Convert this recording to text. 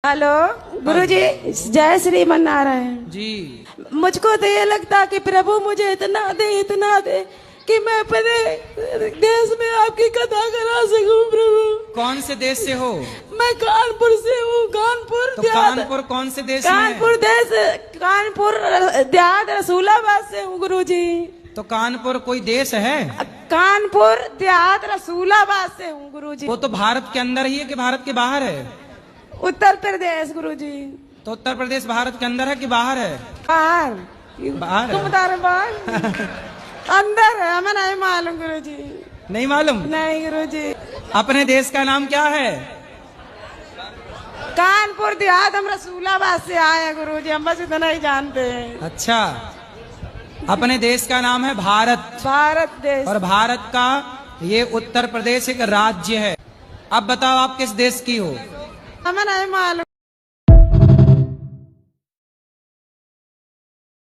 Hello गुरुजी, जय श्रीमन नारायण जी। मुझको तो ये लगता कि प्रभु मुझे इतना दे कि मैं अपने देश में आपकी कथा करा सकूं। प्रभु, कौन से देश से हो? मैं कानपुर से हूँ। कानपुर तो कानपुर कौन से देश में है? कानपुर देहात रसूलाबाद से हूँ गुरुजी। तो कानपुर कोई देश है? कानपुर देहात रसूलाबाद से हूँ गुरुजी। वो तो भारत के अंदर ही है कि भारत के बाहर है? उत्तर प्रदेश गुरुजी। तो उत्तर प्रदेश भारत के अंदर है कि बाहर है? बाहर। बाहर तुम बता रहे बाहर अंदर है, हमें नहीं मालूम गुरुजी। नहीं मालूम? नहीं गुरुजी। अपने देश का नाम क्या है? कानपुर देहात, हम रसूलाबाद से आए हैं गुरुजी, हम बस इतना ही जानते हैं। अच्छा, अपने देश का नाम है भारत। भारत देश। और भारत का ये उत्तर प्रदेश एक राज्य है। अब बताओ आप किस देश की हो? हमें नहीं मालूम।